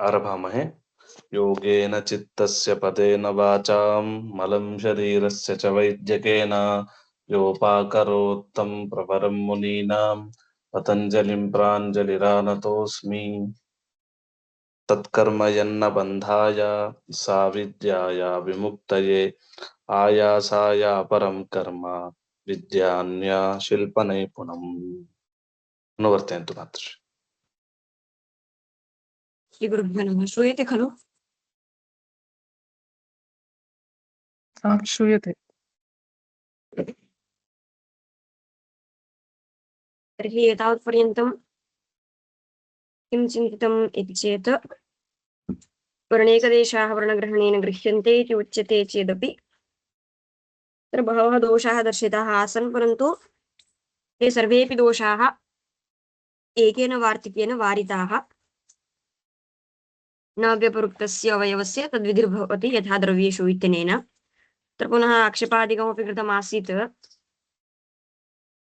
आरभामहे। योगेन चित्तस्य पदेन वाचां मलं शरीरस्य च वैद्यकेन योपाकरोत्तं प्रवरं मुनीनां पतञ्जलिं प्राञ्जलिरानतोऽस्मि। तत्कर्म यन्न बन्धाय साविद्याय विमुक्तये आयासाय परं कर्म विद्यान्या शिल्पनैपुणम्। अनुवर्तयन्तु मातृ। श्रीगुरुभ्यो नमः। श्रूयते खलु? श्रूयते। तर्हि एतावत्पर्यन्तं किं चिन्तितम् इति चेत् वर्णेकदेशाः वर्णग्रहणेन गृह्यन्ते इति उच्यते चेदपि तत्र बहवः दोषाः दर्शिताः आसन्, परन्तु ते सर्वेपि दोषाः एकेन वार्तिकेन वारिताः। न व्यपरुक्तस्य अवयवस्य तद्विधिर्भवति यथा द्रव्येषु इत्यनेन। तत्र पुनः आक्षेपादिकमपि कृतमासीत्।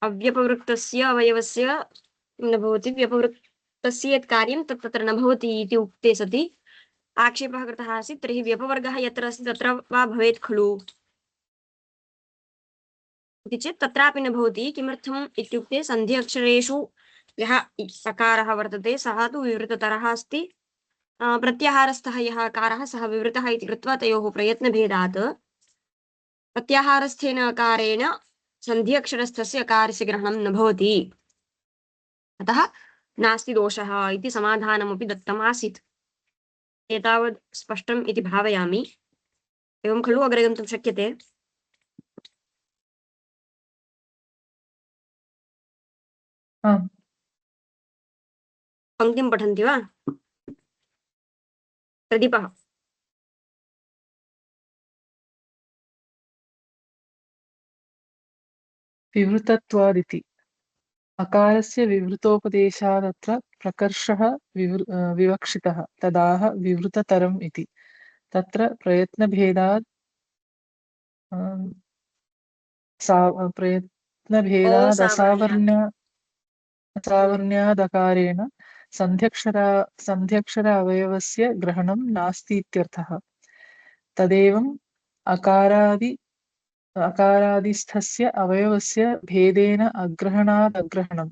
अव्यपवृत्तस्य अवयवस्य न भवति, व्यपवृत्तस्य यत् कार्यं तत् तत्र न भवति इति उक्ते सति आक्षेपः कृतः आसीत्। तर्हि व्यपवर्गः यत्र अस्ति तत्र वा भवेत् खलु इति चेत् तत्रापि न भवति। किमर्थम् इत्युक्ते सन्धि अक्षरेषु यः अकारः वर्तते सः तु विवृततरः अस्ति। प्रत्याहारस्थः यः अकारः सः विवृतः इति कृत्वा तयोः प्रयत्नभेदात् प्रत्याहारस्थेन अकारेण सन्धि अक्षरस्थस्य अकारस्य ग्रहणं न भवति, अतः नास्ति दोषः इति समाधानमपि दत्तम् आसीत्। एतावत् स्पष्टम् इति भावयामि। एवं खलु अग्रे गन्तुं शक्यते? पङ्क्तिं पठन्ति वा प्रदीपः? विवृतत्वादिति अकारस्य विवृतोपदेशादत्र प्रकर्षः विवक्षितः तदाह विवृततरम् इति। तत्र प्रयत्नभेदात् असावर्ण्यादकारेण सन्ध्यक्षर अवयवस्य ग्रहणं नास्ति इत्यर्थः। तदेवम् अकारादिस्थस्य अवयवस्य भेदेन अग्रहणादग्रहणं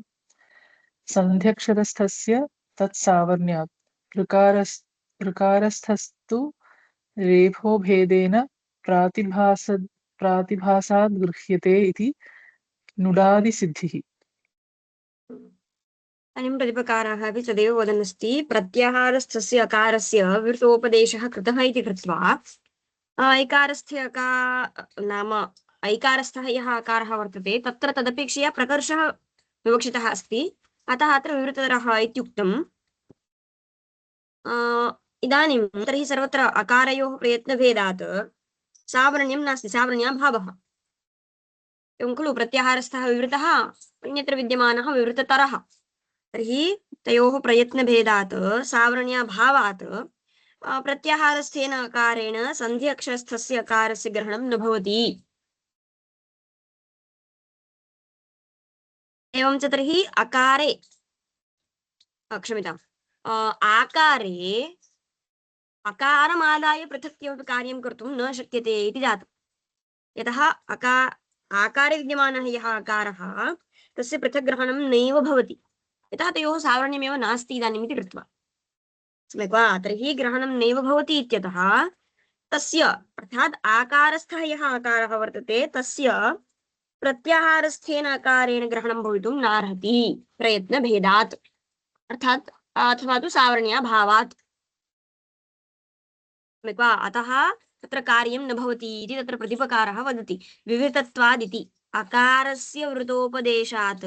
सन्ध्यक्षरस्थस्य तत्सावर्ण्यात् ऋकारस्थस्तु रेफो भेदेन प्रातिभासाद् गृह्यते इति नुडादिसिद्धिः। अयं प्रतिपकारः अपि तदेव वदन्नस्ति। प्रत्याहारस्थस्य अकारस्य विवृतोपदेशः कृतः इति कृत्वा ऐकारस्थ्य नाम ऐकारस्थः यः अकारः वर्तते तत्र तदपेक्षया प्रकर्षः विवक्षितः अस्ति, अतः अत्र विवृततरः इत्युक्तम्। इदानीं तर्हि सर्वत्र अकारयोः प्रयत्नभेदात् सावर्ण्यं नास्ति, सावर्ण्याभावः। एवं खलु? प्रत्याहारस्थः विवृतः, अन्यत्र विद्यमानः विवृततरः। तर्हि तयोः प्रयत्नभेदात् सावर्ण्याभावात् प्रत्याहारस्थेन अकारेण सन्धि अक्षरस्थस्य अकारस्य ग्रहणं न भवति। एवं च तर्हि अकारे क्षम्यताम् आकारे अकारमादाय पृथक् किमपि कार्यं कर्तुं न शक्यते इति जातम्। यतः आकारे विद्यमानः यः अकारः तस्य पृथक् ग्रहणं नैव भवति, यतः तयोः सावर्ण्यमेव नास्ति इदानीम् इति कृत्वा। सम्यक् वा? तर्हि ग्रहणं नैव भवति इत्यतः तस्य अर्थात् आकारस्थः यः आकारः वर्तते तस्य प्रत्याहारस्थेन अकारेण ग्रहणं भवितुं नार्हति प्रयत्नभेदात्, अर्थात् अथवा तु सावर्ण्याभावात्। सम्यक् वा? अतः तत्र कार्यं न भवति इति तत्र प्रतिपकारः वदति। विवृतत्वादिति अकारस्य वृतोपदेशात्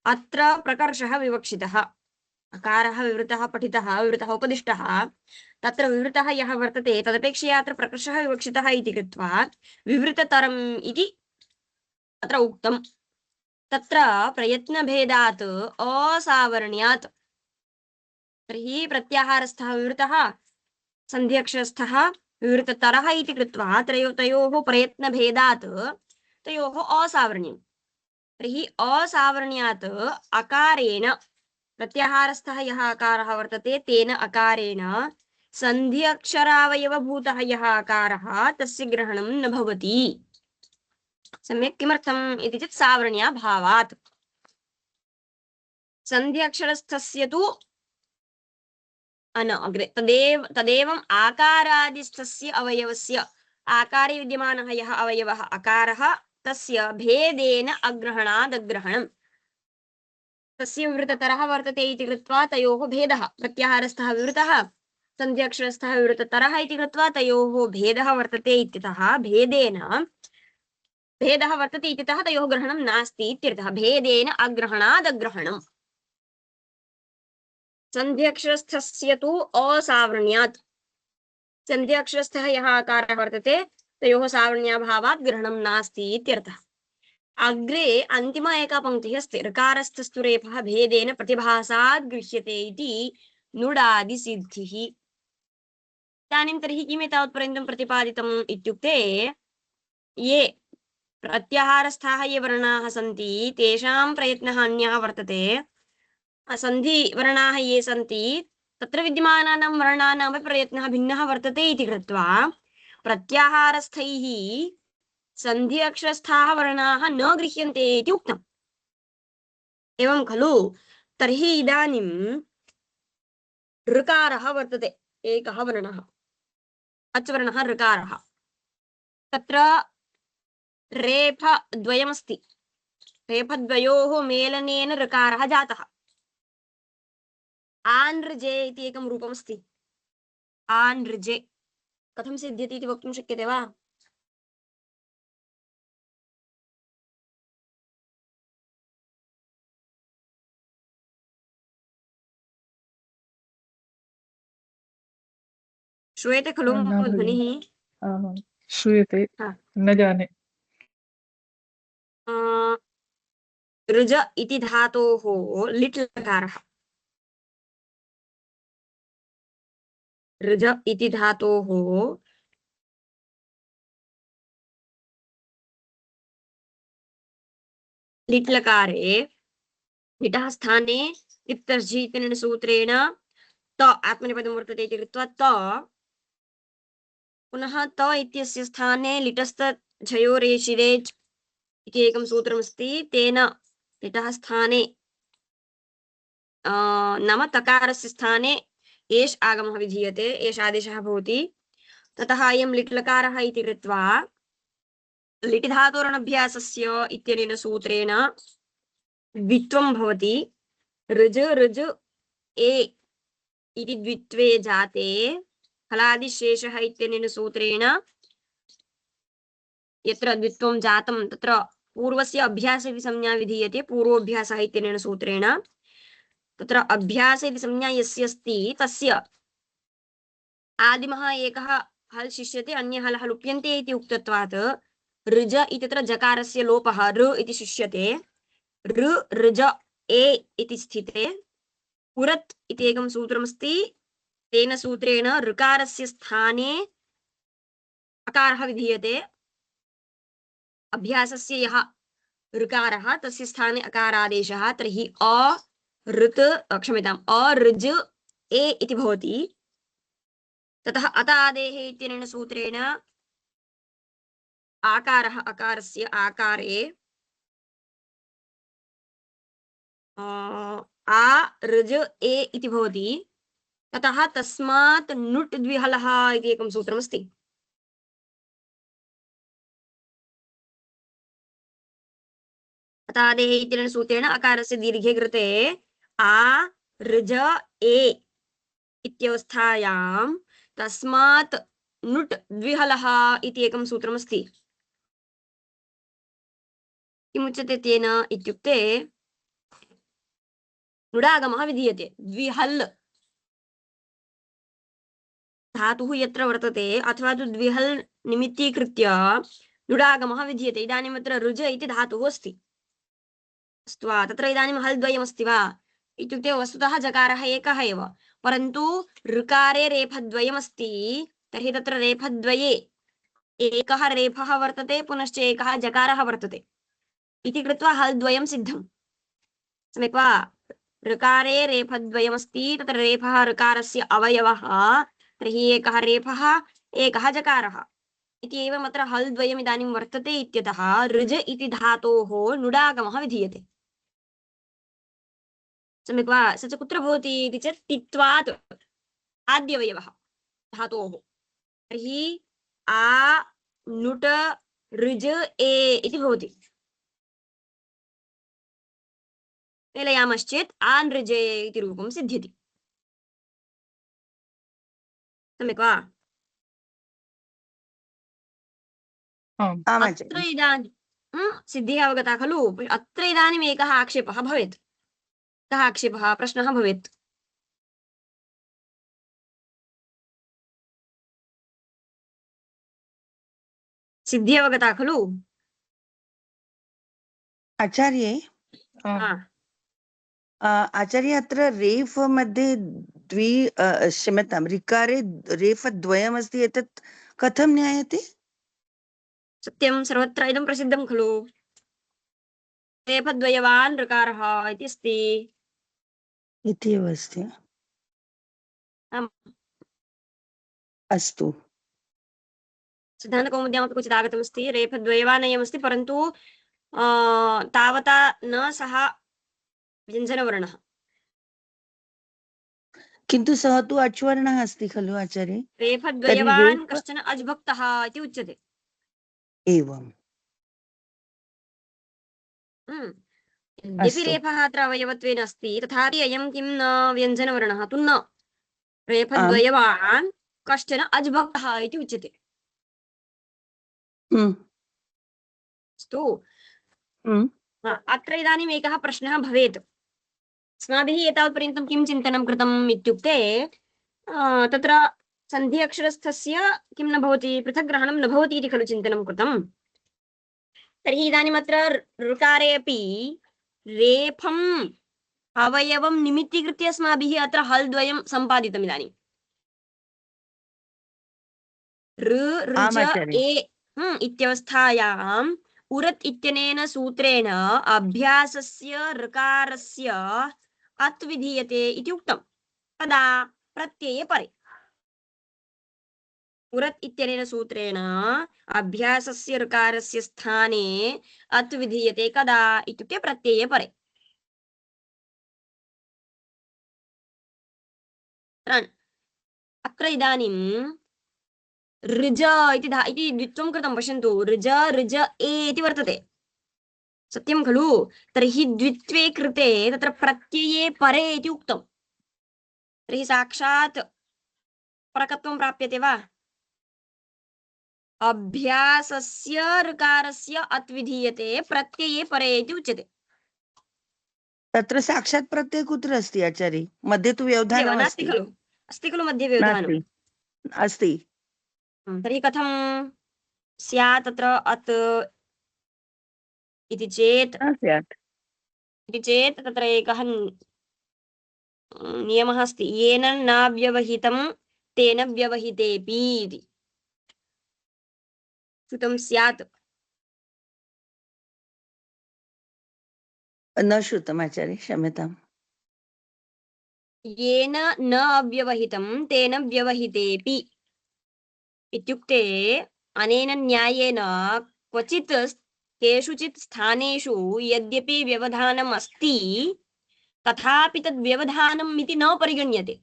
अत्र प्रकर्षः विवक्षितः। अकारः विवृतः पठितः, विवृतः उपदिष्टः, तत्र विवृतः यः वर्तते तदपेक्षया अत्र प्रकर्षः विवक्षितः इति कृत्वा विवृततरम् इति अत्र उक्तम्। तत्र प्रयत्नभेदात् असावर्ण्यात्, तर्हि प्रत्याहारस्थः विवृतः, सन्ध्यक्षरस्थः विवृततरः इति कृत्वा तयोः प्रयत्नभेदात् तयोः असावर्ण्यम्। तर्हि असावर्ण्यात् अकारेण प्रत्याहारस्थः यः अकारः वर्तते तेन अकारेण सन्धि अक्षरावयवभूतः यः अकारः तस्य ग्रहणं न भवति। सम्यक् किमर्थम् इति चेत् सावरण्याभावात्। सन्धि अक्षरस्थस्य तु अग्रे तदेवम् आकारादिस्थस्य अवयवस्य आकारे विद्यमानः यः अवयवः अकारः तस्य भेदेन अग्रहणादग्रहणम् तस्य विवृततरः वर्तते इति कृत्वा तयोः भेदः प्रत्याहारस्थः विवृतः सन्धि अक्षरस्थः विवृततरः इति कृत्वा तयोः भेदः वर्तते इत्यतः भेदः वर्तते इत्यतः तयोः ग्रहणं नास्ति इत्यर्थः। भेदेन अग्रहणादग्रहणम्। सन्धि अक्षरस्थस्य तु असावरण्यात्। सन्धि अक्षरस्थः यः आकारः वर्तते तयोः सावरण्याभावात् ग्रहणं नास्ति इत्यर्थः। अग्रे अन्तिम एका पङ्क्तिः अस्ति ऋकारस्थस्तु रेफः भेदेन प्रतिभासात् गृह्यते इति नुडादिसिद्धिः। इदानीं तर्हि किम् एतावत्पर्यन्तं प्रतिपादितम् इत्युक्ते ये प्रत्याहारस्थाः ये वर्णाः सन्ति तेषां प्रयत्नः अन्यः वर्तते। सन्धिवर्णाः ये सन्ति तत्र विद्यमानानां वर्णानामपि प्रयत्नः भिन्नः वर्तते इति कृत्वा प्रत्याहारस्थैः सन्धि अक्षरस्थाः वर्णाः न गृह्यन्ते इति उक्तम्। एवं खलु? तर्हि इदानीं ऋकारः वर्तते एकः वर्णः अच्वर्णः ऋकारः तत्र रेफद्वयमस्ति। रेफद्वयोः मेलनेन ऋकारः जातः। आनृजे इति एकं रूपमस्ति। आनृजे कथं सिद्ध्यति इति वक्तुं शक्यते वा? श्रूयते खलु न मम भगिनि। ध्वनिः? आमां श्रूयते, हा। न जाने। ऋज इति धातोः लिट् लकारः। ऋज इति धातोः लिट् लकारे लिटः स्थाने लिप्तर्झि इत्यनेन सूत्रेण त आत्मनेपदं वर्तते इति कृत्वा त पुनः त इत्यस्य स्थाने लिटस्थ झयोरेशिरेज् इति एकं सूत्रमस्ति। तेन लिटः स्थाने नाम तकारस्य स्थाने एष् आगमः विधीयते, एष आदेशः भवति। ततः अयं लिट् लकारः इति कृत्वा लिटि धातोरनभ्यासस्य इत्यनेन सूत्रेण द्वित्वं भवति। ऋज ऋज ए इति द्वित्वे जाते फलादिशेषः इत्यनेन सूत्रेण यत्र द्वित्वं जातं तत्र पूर्वस्य अभ्यास इति संज्ञा विधीयते। पूर्वोऽभ्यासः इत्यनेन सूत्रेण तत्र अभ्यास इति संज्ञा यस्य अस्ति तस्य आदिमः एकः हल् शिष्यते अन्य हलः लुप्यन्ते इति उक्तत्वात् ऋज इत्यत्र जकारस्य लोपः ऋ इति शिष्यते। ऋ ऋज ए इति स्थिते पुरत् इति एकं सूत्रमस्ति। तेन सूत्रेण ऋकारस्य स्थाने अकारः विधीयते। अभ्यासस्य यः ऋकारः तस्य स्थाने अकारादेशः। तर्हि ऋत् क्षम्यताम् ऋज ए इति भवति। ततः अत आदेः इत्यनेन सूत्रेण आकारः अकारस्य आकारे आ ऋज ए इति भवति। ततः तस्मात् नुट् द्विहलः इति एकं सूत्रमस्ति। अतादेः इत्यनेन सूत्रेण अकारस्य दीर्घे कृते आ ऋज ए इत्यवस्थायां तस्मात् नुट् द्विहलः इति एकं सूत्रमस्ति। किमुच्यते तेन इत्युक्ते नुडागमः विधीयते। द्विहल् धातुः यत्र वर्तते अथवा तु द्विहल् निमित्तीकृत्य नुडागमः विधीयते। इदानीम् अत्र ऋज इति धातुः अस्ति अस्तु वा? तत्र इदानीं हल् द्वयमस्ति वा इत्युक्ते वस्तुतः जकारः एकः एव, परन्तु ऋकारे रेफद्वयमस्ति। तर्हि तत्र रेफद्वये एकः रेफः वर्तते पुनश्च एकः जकारः वर्तते इति कृत्वा हल् द्वयं सिद्धम्। सम्यक् वा? ऋकारे रेफद्वयमस्ति तत्र रेफः ऋकारस्य अवयवः तर्हि एकः रेफः एकः जकारः इति एवम् अत्र हल् द्वयम् इदानीं वर्तते इत्यतः ऋज इति धातोः नुडागमः विधीयते सम्यक् वा स च कुत्र भवति इति चेत् तित्वात् आद्यवयवः धातोः तर्हि आ नुट ऋज ए इति भवति मेलयामश्चेत् आनृजे इति रूपं सिद्ध्यति सम्यक् वा आम् आम् अत्र आचार्य इदानीं सिद्धिः अवगता खलु अत्र इदानीम् एकः आक्षेपः भवेत् कः आक्षेपः प्रश्नः भवेत् सिद्धिः अवगता खलु आचार्ये आम् आचार्य अत्र रेफ मध्ये क्षम्यतां ऋकारे रेफद्वयमस्ति एतत् कथं ज्ञायते सत्यं सर्वत्र इदं प्रसिद्धं खलु रेफद्वयवान् ऋकारः इति अस्ति इति एव अस्ति आम् अस्तु सिद्धान्तकौमुद्यामपि क्वचित् आगतमस्ति रेफद्वयवानयमस्ति परन्तु तावता न सः व्यञ्जनवर्णः किन्तु सः तु अच्वर्णः अस्ति खलु आचार्य रेफद्वयवान् रेफ कश्चन अज्भक्तः इति उच्यते एवम् यद्यपि अस्तु रेफः अत्र अवयवत्वेन अस्ति तथापि अयं किं न व्यञ्जनवर्णः तु न आम् रेफद्वयवान् कश्चन अज्भक्तः इति उच्यते अस्तु अत्र इदानीम् एकः प्रश्नः भवेत् अस्माभिः एतावत्पर्यन्तं किं चिन्तनं कृतम् इत्युक्ते तत्र सन्धि अक्षरस्थस्य किं न भवति पृथक् ग्रहणं न भवति इति खलु चिन्तनं कृतं तर्हि इदानीम् अत्र ऋकारे अपि रेफम् अवयवं निमित्तीकृत्य अस्माभिः अत्र हल् द्वयं सम्पादितम् इदानीं ऋज ए इत्यवस्थायाम् उरत् इत्यनेन सूत्रेण अभ्यासस्य ऋकारस्य अत् विधीयते इति उक्तं तदा प्रत्यये परे उरत् इत्यनेन सूत्रेण अभ्यासस्य ऋकारस्य स्थाने अत् विधीयते कदा इत्युक्ते प्रत्यये परे अत्र इदानीं ऋज इति द्वित्वं कृतं पश्यन्तु ऋज ऋज ए इति वर्तते सत्यं खलु तर्हि द्वित्वे कृते तत्र प्रत्यये परे इति उक्तं तर्हि साक्षात् परकत्वं प्राप्यते वा अभ्यासस्य ऋकारस्य अत् विधीयते प्रत्यये परे इति उच्यते तत्र साक्षात् प्रत्यय कुत्र अस्ति आचार्य मध्ये तु व्यवधानम् अस्ति खलु मध्ये व्यवधानम् अस्ति तर्हि कथं स्यात् तत्र अत् इति चेत् तत्र एकः नियमः अस्ति येन न व्यवहितं तेन व्यवहितेऽपि इति श्रुतं स्यात् न श्रुतम् आचार्य क्षम्यताम् येन न अव्यवहितं तेन व्यवहितेऽपि इत्युक्ते अनेन न्यायेन क्वचित् केषुचित् स्थानेषु यद्यपि व्यवधानम् अस्ति तथापि तद् व्यवधानम् इति न परिगण्यते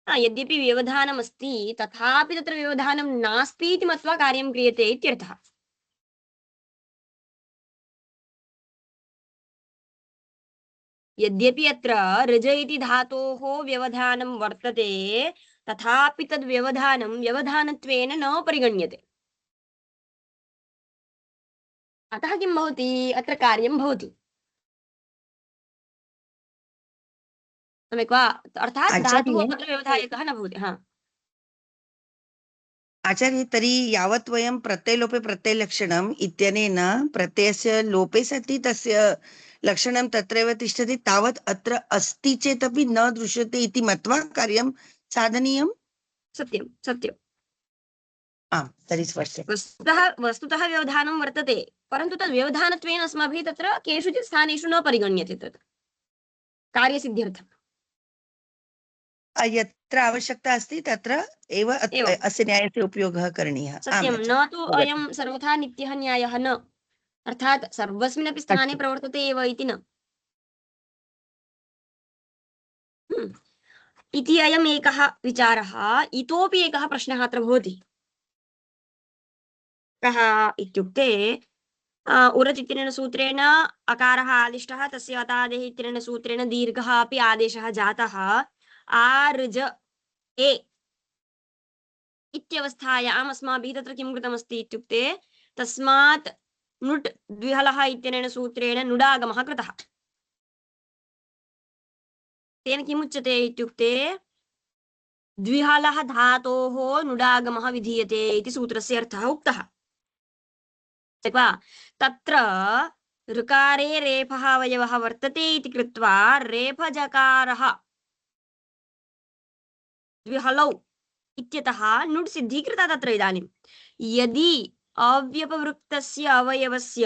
यद्यपि व्यवधानम् अस्ति तथापि तत्र व्यवधानं नास्ति इति मत्वा कार्यं क्रियते इत्यर्थः यद्यपि अत्र ऋज इति धातोः व्यवधानं वर्तते तथापि तद् व्यवधानं व्यवधानत्वेन न परिगण्यते अतः किं भवति अत्र कार्यं भवति सम्यक् वा अर्थात् धातुः अत्र व्यवधायकः न भवति आचार्य तर्हि यावत् वयं प्रत्ययलोपे प्रत्ययलक्षणम् इत्यनेन प्रत्ययस्य लोपे सति तस्य लक्षणं तत्रैव तिष्ठति तावत् अत्र अस्ति चेदपि न दृश्यते इति मत्वा कार्यं साधनीयम् सत्यं सत्यं आम् तर्हि स्पष्टम्। वस्तुतः व्यवधानं वर्तते, परन्तु तद् व्यवधानत्वेन अस्माभिः तत्र केषुचित् स्थानेषु न परिगण्यते तत् कार्यसिद्ध्यर्थम्। यत्र आवश्यकता अस्ति तत्र एव एवम् अस्य न्यायस्य उपयोगः करणीयः। आम् सत्यं, न आचार्य, तु अवगतम्। अयं सर्वथा नित्यः न्यायः न, अर्थात् सर्वस्मिन्नपि स्थाने अस्तु। प्रवर्तते एव इति न। इति अयम् एकः विचारः। इतोपि एकः प्रश्नः अत्र भवति। कः इत्युक्ते उरच् इत्यनेन सूत्रेण अकारः आदिष्टः, तस्य अतादेः इत्यनेन सूत्रेण दीर्घः अपि आदेशः जातः। आर्ज ए इत्यवस्थायाम् अस्माभिः तत्र किं कृतमस्ति इत्युक्ते तस्मात् नुट् द्विहलः इत्यनेन सूत्रेण नुडागमः कृतः। तेन किमुच्यते इत्युक्ते द्विहलः धातोः नुडागमः विधीयते इति सूत्रस्य अर्थः उक्तः। तत्र ऋकारे रेफः अवयवः वर्तते इति कृत्वा रेफजकारः द्विहलौ इत्यतः नुड् सिद्धीकृता तत्र। इदानीं यदि अव्यपवृत्तस्य अवयवस्य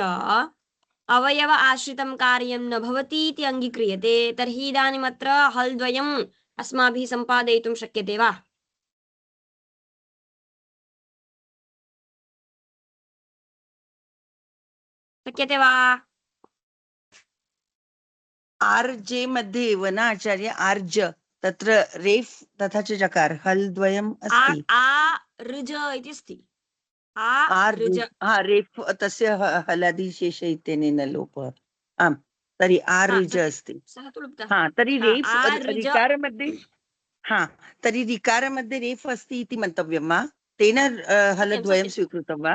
अवयव आश्रितं कार्यं न भवति इति अङ्गीक्रियते, तर्हि इदानीम् अत्र हल् द्वयम् अस्माभिः सम्पादयितुं शक्यते वा? शक्यते वा? आर्जे मध्ये एव न आचार्य, आर्ज तत्र रेफ् तथा च जकार हल् द्वयम् अस्ति। ऋज इति अस्ति। ऋज रेफ् तस्य हलादिशेष इत्यनेन लोपः। आम् तर्हि आर्ज अस्ति। सः तु लुप्तः। तर्हि रेफ् ऋज ऋकारमध्ये तर्हि ऋकारमध्ये रेफ् अस्ति इति मन्तव्यं वा? तेन हलद्वयं स्वीकृतं वा?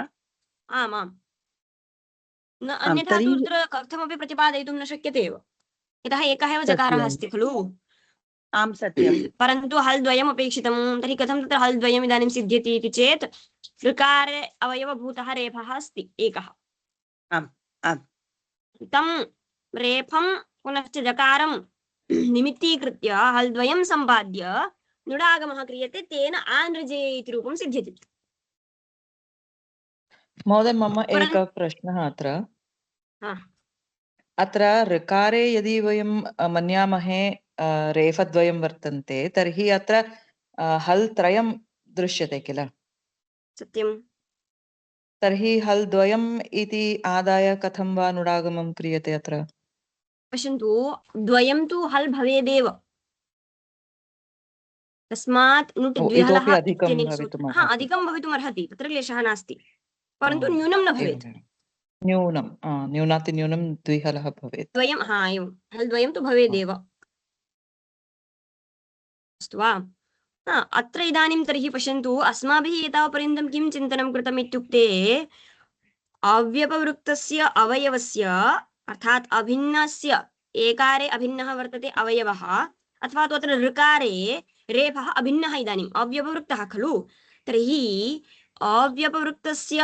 आम् आम्, न आम् अन्यथा तु तर्हि तत्र कथमपि प्रतिपादयितुं न शक्यते एव, यतः एकः एव जकारः सत्यम्। अस्ति खलु। आम् सत्यं। परन्तु हल् द्वयम् अपेक्षितं, तर्हि कथं तत्र हल् द्वयम् इदानीं सिद्ध्यति इति चेत् ऋकारे अवयवभूतः रेफः अस्ति एकः। आम् आम् तं रेफं पुनश्च जकारं निमित्तीकृत्य हल् द्वयं सम्पाद्य नुडागमः क्रियते, तेन आनृजे इति रूपं सिद्ध्यति। महोदय, मम एकः प्रश्नः अत्र। हा, अत्र ऋकारे यदि वयं मन्यामहे रेफद्वयं वर्तन्ते, तर्हि अत्र हल् त्रयं दृश्यते किल? सत्यं। तर्हि हल् द्वयम् इति आदाय कथं वा नुडागमं क्रियते अत्र? पश्यन्तु, द्वयं तु हल् भवेदेव, तस्मात् नुट् द्विहलः इतोपि अधिकं इत्यनेन भवितुम् सूत्रेण अर्हति। अधिकं भवितुम् अर्हति, तत्र क्लेशः नास्ति, परन्तु न्यूनं न भवेत्। एवं न्यूनं न्यूनातिन्यूनं द्विहलः भवेत्। द्वयं एवं हल् द्वयं तु भवेदेव। अस्तु वा? अत्र इदानीं तर्हि पश्यन्तु, अस्माभिः एतावत्पर्यन्तं किं चिन्तनं कृतम् इत्युक्ते अव्यपवृत्तस्य अवयवस्य अर्थात् अभिन्नस्य, एकारे अभिन्नः वर्तते अवयवः, अथवा तु अत्र ऋकारे रेफः अभिन्नः इदानीम् अव्यपवृत्तः खलु, तर्हि अव्यपवृत्तस्य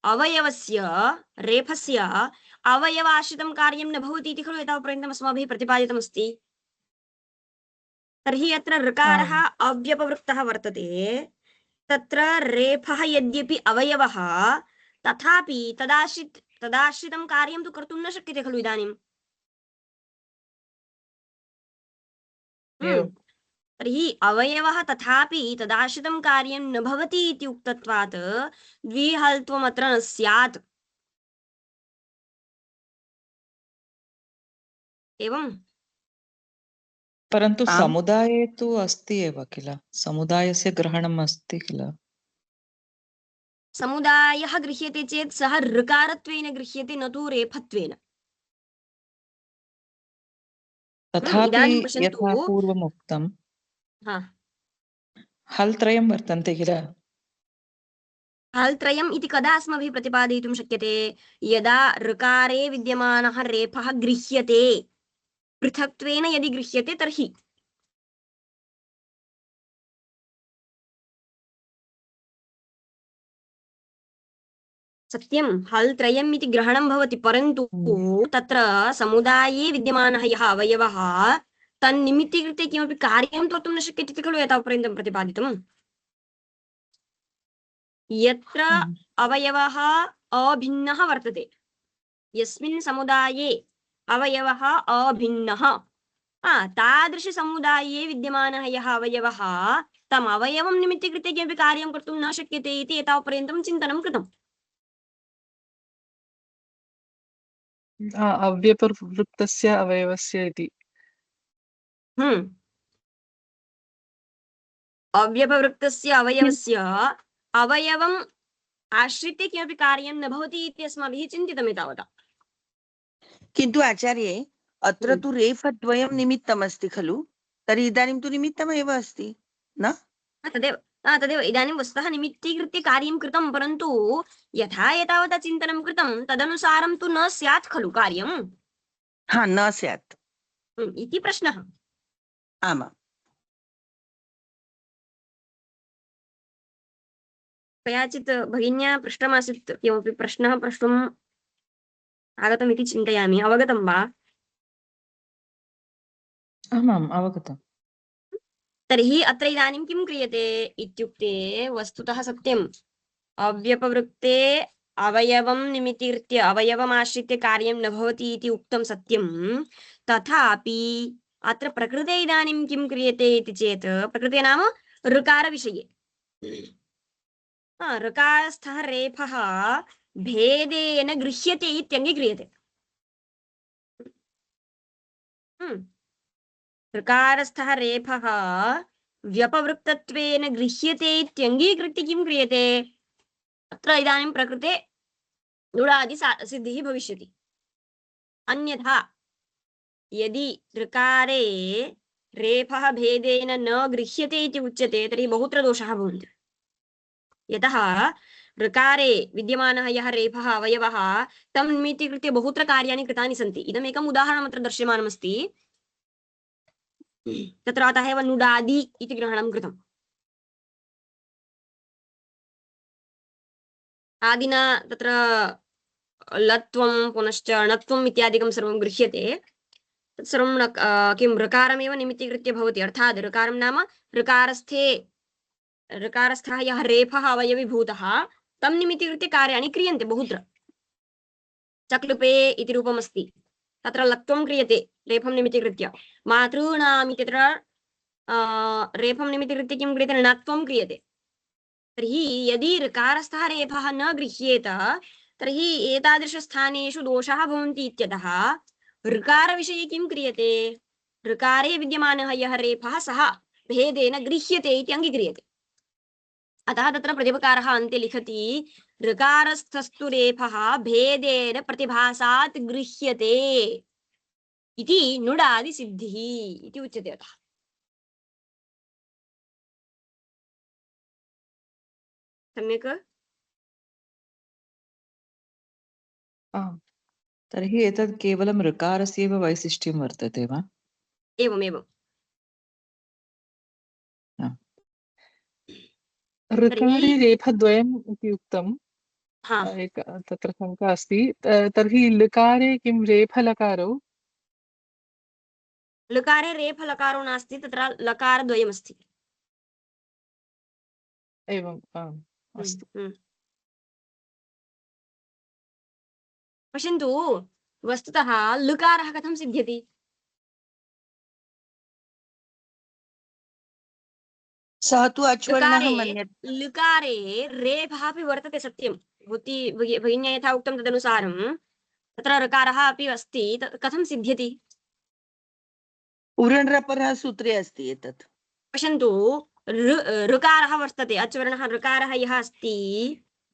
अवयवस्य रेफस्य अवयवाश्रितं कार्यं न भवति इति खलु एतावत्पर्यन्तम् अस्माभिः प्रतिपादितमस्ति। तर्हि अत्र ऋकारः अव्यपवृत्तः वर्तते, तत्र रेफः यद्यपि अवयवः, तथापि तदाश्रितं कार्यं तु कर्तुं न शक्यते खलु इदानीम्। तर्हि अवयवः तथापि तदाश्रितं कार्यं न भवति इति उक्तत्वात् द्विहल्त्वम् अत्र न स्यात्। एवं परन्तु समुदाये तु अस्ति एव किल, समुदायस्य ग्रहणम् अस्ति किल। समुदायः गृह्यते चेत् सः ऋकारत्वेन गृह्यते, न तु रेफत्वेन। तथापि इदानीं पश्यन्तु, यथा पूर्वम् उक्तं हल् त्रयं वर्तन्ते किल। हल् त्रयम् इति कदा अस्माभिः प्रतिपादयितुं शक्यते? यदा ऋकारे विद्यमानः रेफः गृह्यते, पृथक्त्वेन यदि गृह्यते तर्हि। सत्यं, हल् त्रयम् इति ग्रहणं भवति, परन्तु तत्र समुदाये विद्यमानः यः अवयवः तन्निमित्तीकृत्य किमपि कार्यं कर्तुं न शक्यते इति खलु एतावत्पर्यन्तं प्रतिपादितम्। यत्र अवयवः अभिन्नः वर्तते, यस्मिन् समुदाये अवयवः अभिन्नः, तादृशसमुदाये विद्यमानः यः अवयवः तम् अवयवं निमित्तीकृत्य किमपि कार्यं कर्तुं न शक्यते इति एतावत्पर्यन्तं चिन्तनं कृतम्। अव्यपवृत्तस्य अवयवस्य इति। अव्यपवृत्तस्य अवयवस्य अवयवम् आश्रित्य किमपि कार्यं न भवति इति अस्माभिः चिन्तितम् एतावता। किन्तु आचार्ये अत्र तु रेफद्वयं निमित्तमस्ति खलु, तर्हि इदानीं तु निमित्तमेव अस्ति न? तदेव तदेव इदानीं वस्तुतः निमित्तीकृत्य कार्यं कृतं, परन्तु यथा एतावता चिन्तनं कृतं तदनुसारं तु न स्यात् खलु कार्यम्। हा, न स्यात् इति प्रश्नः। आमाम्। कयाचित् भगिन्या पृष्टमासीत् किमपि प्रश्नः प्रष्टुम् आगतमिति चिन्तयामि, अवगतं वा? आमाम् अवगतम्। तर्हि अत्र इदानीं किं क्रियते इत्युक्ते वस्तुतः सत्यम्, अव्यपवृत्ते अवयवं निमित्तीकृत्य अवयवमाश्रित्य कार्यं न भवति इति उक्तं सत्यं, तथापि अत्र प्रकृते इदानीं किं क्रियते इति चेत्, प्रकृते नाम ऋकारविषये ऋकारस्थः रेफः भेदेन गृह्यते इत्यङ्गीक्रियते। ऋकारस्थः रेफः व्यपवृत्तत्वेन गृह्यते इत्यङ्गीकृत्य किं क्रियते, अत्र इदानीं प्रकृते नुडादि सिद्धिः भविष्यति। अन्यथा यदि ऋकारे रेफः भेदेन न गृह्यते इति उच्यते तर्हि बहुत्र दोषाः भवन्ति। यतः ऋकारे विद्यमानः यः रेफः अवयवः तं निमित्तीकृत्य बहुत्र कार्याणि कृतानि सन्ति। इदमेकम् उदाहरणम् अत्र दृश्यमानमस्ति। तत्र अतः एव नुडादि इति ग्रहणं कृतम्। आदिना तत्र लत्वं पुनश्च णत्वम् इत्यादिकं सर्वं गृह्यते। तत्सर्वं किं ऋकारमेव निमित्तीकृत्य भवति। अर्थात् ऋकारं नाम ऋकारस्थः यः रेफः अवयवीभूतः तं निमित्तीकृत्य कार्याणि क्रियन्ते बहुत्र। चक्लुपे इति रूपमस्ति, तत्र लत्वं क्रियते रेफं निमित्तीकृत्य। मातॄणाम् इत्यत्र रेफं निमित्तीकृत्य किं क्रियते, णत्वं क्रियते। तर्हि यदि ऋकारस्थः रेफः न गृह्येत तर्हि एतादृशस्थानेषु दोषाः भवन्ति इत्यतः ऋकारविषये किं क्रियते, ऋकारे विद्यमानः यः रेफः सः भेदेन गृह्यते इति अङ्गीक्रियते। अतः तत्र प्रतिपकारः अन्ते लिखति ऋकारस्थस्तु रेफः भेदेन प्रतिभासात् गृह्यते इति नुडादि सिद्धिः इति उच्यते। अतः सम्यक्। आम्, तर्हि एतत् केवलं ऋकारस्यैव वैशिष्ट्यं वर्तते वा? एवमेवं। ऋकारे रेफद्वयम् इति उक्तम्। हा, तत्र शङ्का अस्ति। तर्हि लकारे किं रेफलकारौ? लकारे रेफलकारो नास्ति, तत्र लकारद्वयमस्ति। एवम्, आम्, अस्तु। पश्यन्तु, वस्तुतः लकारः कथं सिद्ध्यति? सः तु अच्वर्णः लकारे मन्यते। लकारे रेफः अपि वर्तते, सत्यं। भगिन्या यथा उक्तं तदनुसारं तत्र ऋकारः अपि अस्ति, कथं सिद्ध्यति? उरण्रपरः सूत्रे अस्ति एतत्। पश्यन्तु, ऋकारः वर्तते, अच्वर्णः ऋकारः यः अस्ति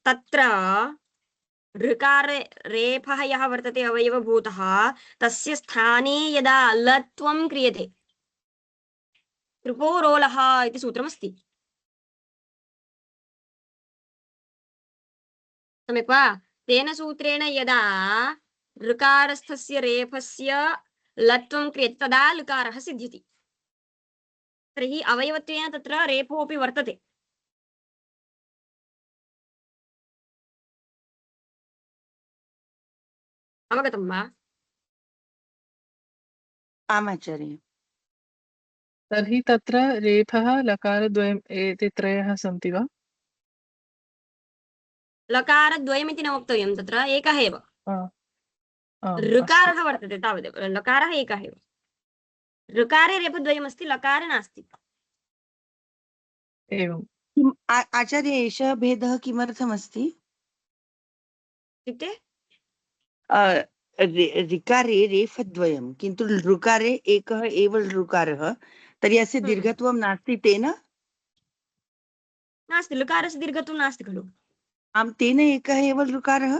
तत्र ऋकारे रेफः यः वर्तते अवयवभूतः, तस्य स्थाने यदा लत्वं क्रियते, त्रिपोरोलः इति सूत्रमस्ति, सम्यक् वा? तेन सूत्रेण यदा ऋकारस्थस्य रेफस्य लत्वं क्रियते तदा लकारः सिद्ध्यति। तर्हि अवयवत्वेन तत्र रेफोऽपि वर्तते। अवगतं वा? आमाचार्य। तर्हि तत्र रेफः लकारद्वयम् एते त्रयः सन्ति वा? लकारद्वयमिति न वक्तव्यं, तत्र एकः एव अस्तु ऋकारः वर्तते तावदेव, लकारः एकः एव। ऋकारे रेफद्वयमस्ति, लकारे नास्ति। एवं किम् आचार्य एषः भेदः किमर्थमस्ति? इत्युक्ते ऋकारे रेफद्वयं किन्तु ऋकारे एकः एव ऋकारः, तर्हि अस्य दीर्घत्वं नास्ति तेन? नास्ति, लकारस्य दीर्घत्वं नास्ति खलु। आम्, तेन एकः एव ऋकारः,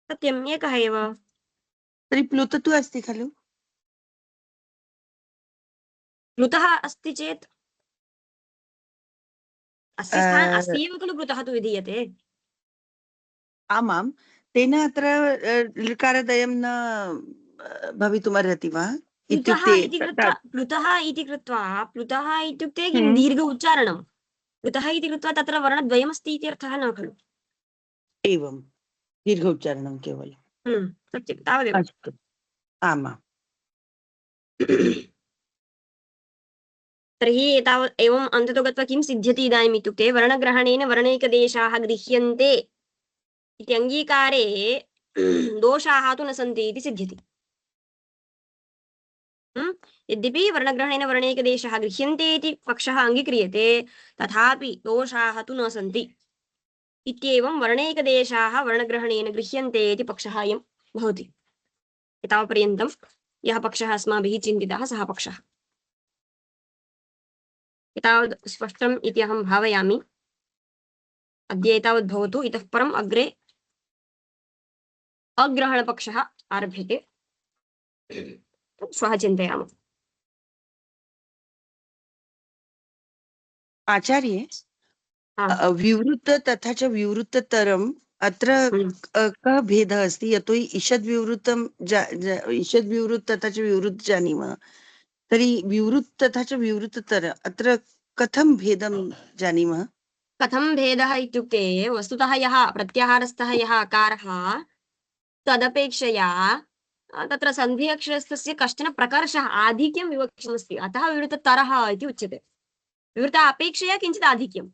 सत्यम्, एकः एव। तर्हि प्लुत तु अस्ति खलु? प्लुतः अस्ति चेत् अस्य अस्ति एव खलु प्लुतः तु विधीयते। आमां, तेन अत्र ऋकारद्वयं न भवितुमर्हति वा? प्लुतः इत्युक्ते इति कृत्वा प्लुतः इति इत्युक्ते किं हम्म। दीर्घ उच्चारणं। प्लुतः इति कृत्वा तत्र वर्णद्वयमस्ति इति अर्थः न खलु। एवं दीर्घ उच्चारणं केवलं। सत्यं, तावदेव। अस्तु, आमां। तर्हि एतावत् एवम् अन्ततो गत्वा किं सिद्ध्यति इदानीम् इत्युक्ते वर्णग्रहणेन वर्णैकदेशाः गृह्यन्ते इति अङ्गीकारे दोषाः तु न सन्ति इति सिद्ध्यति। यद्यपि वर्णग्रहणेन वर्णैकदेशः गृह्यन्ते इति पक्षः अङ्गीक्रियते, तथापि दोषाः तु न सन्ति इत्येवं वर्णैकदेशाः वर्णग्रहणेन गृह्यन्ते इति पक्षः अयं भवति। एतावत्पर्यन्तं यः पक्षः अस्माभिः चिन्तितः सः पक्षः एतावत् स्पष्टम् इति अहं भावयामि। अद्य एतावत् भवतु, इतः परम् अग्रे अग्रहणपक्षः आरभ्यते, श्वः चिन्तयामः। आचार्ये, विवृत तथा च विवृततरम् अत्र कः भेदः अस्ति? यतोहि ईषद्विवृतं ईषद्विवृत तथा च विवृत जानीमः, तर्हि विवृत तथा च विवृततर अत्र कथं भेदं जानीमः? कथं भेदः इत्युक्ते वस्तुतः यः प्रत्याहारस्थः यः अकारः तदपेक्षया तत्र सन्धि अक्षरस्थस्य कश्चन प्रकर्षः आधिक्यं विवक्षितमस्ति, अतः विवृततरः इति उच्यते। विवृत अपेक्षया किञ्चित् आधिक्यम्।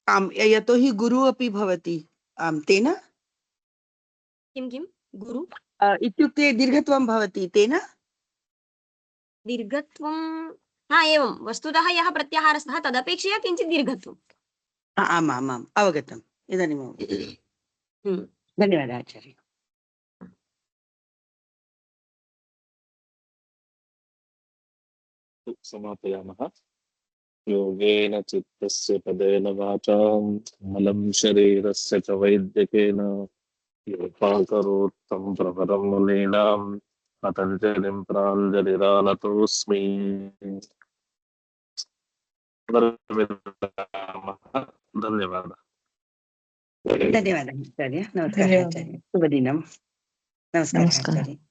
आम्, यतोहि गुरु अपि भवति। आम्, तेन किं किं गुरु इत्युक्ते दीर्घत्वं भवति तेन। दीर्घत्वं, हा एवं, वस्तुतः यः प्रत्याहारस्थः तदपेक्षया किञ्चित् दीर्घत्वम्। आम् आम् आम्, अवगतम् इदानीम् अवगतम्। धन्यवादः आचार्य। समापयामः। योगेन चित्तस्य पदेन वाचां मलं शरीरस्य च वैद्यकेन योपाकरोत्तं प्रवरं मुनीनां पतञ्जलिं प्राञ्जलिरानतोऽस्मि। धन्यवादः। धन्यवादः आचार्य। नमस्कारः आचार्य। शुभदिनं। नमस्कारः आचार्य।